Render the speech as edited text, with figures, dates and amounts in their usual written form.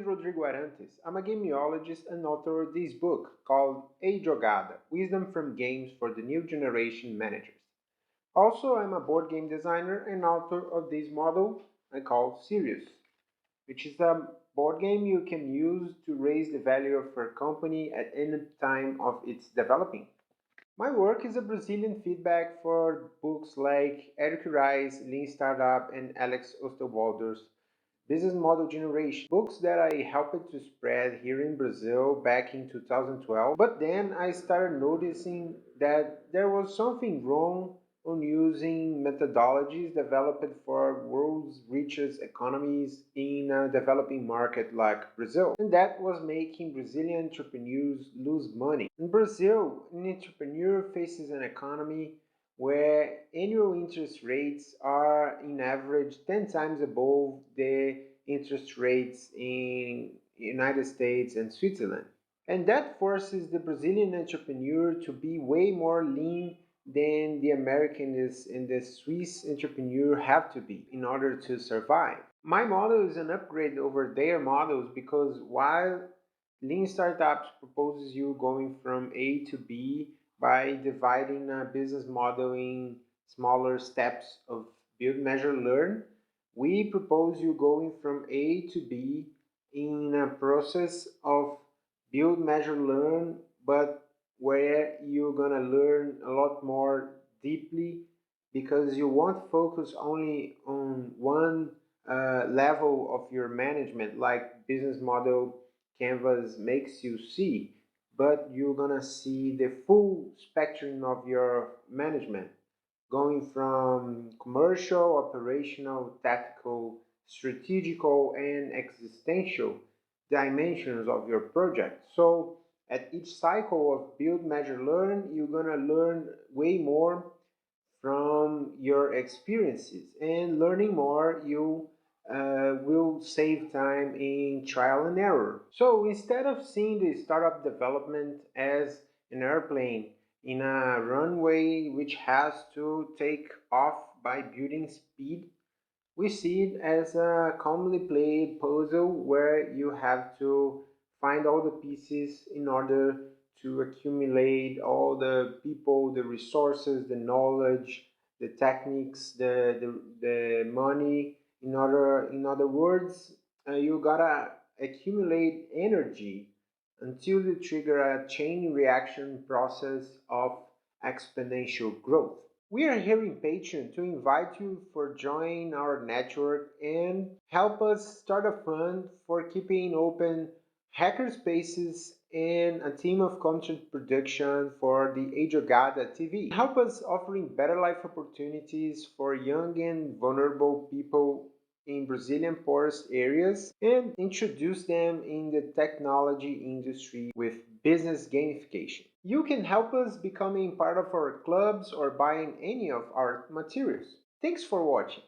is Rodrigo Arantes. I'm a gameologist and author of this book called A Jogada, Wisdom from Games for the New Generation Managers. Also, I'm a board game designer and author of this model I call Sirius, which is a board game you can use to raise the value of your company at any time of its developing. My work is a Brazilian feedback for books like Eric Rice, Lean Startup, and Alex Osterwalder's Business Model Generation, books that I helped to spread here in Brazil back in 2012. But then I started noticing that there was something wrong on using methodologies developed for world's richest economies in a developing market like Brazil. And that was making Brazilian entrepreneurs lose money. In Brazil, an entrepreneur faces an economy where annual interest rates are in average 10 times above the interest rates in United States and Switzerland. And that forces the Brazilian entrepreneur to be way more lean than the American is and the Swiss entrepreneur have to be in order to survive. My model is an upgrade over their models because while Lean Startups proposes you going from A to B by dividing a business model in smaller steps of build, measure, learn, we propose you going from A to B in a process of build, measure, learn, but where you're gonna learn a lot more deeply because you won't focus only on one level of your management like business model canvas makes you see, but you're gonna see the full spectrum of your management going from commercial, operational, tactical, strategical, and existential dimensions of your project. So at each cycle of build, measure, learn, you're gonna learn way more from your experiences, and learning more you will save time in trial and error. So instead of seeing the startup development as an airplane in a runway which has to take off by building speed, we see it as a calmly played puzzle where you have to find all the pieces in order to accumulate all the people, the resources, the knowledge, the techniques, the money. In other words, you gotta accumulate energy until you trigger a chain reaction process of exponential growth. We are here in Patreon to invite you for joining our network and help us start a fund for keeping open hacker spaces and a team of content production for the Ajogada TV. Help us offering better life opportunities for young and vulnerable people in Brazilian poorest areas and introduce them in the technology industry with business gamification. You can help us becoming part of our clubs or buying any of our materials. Thanks for watching.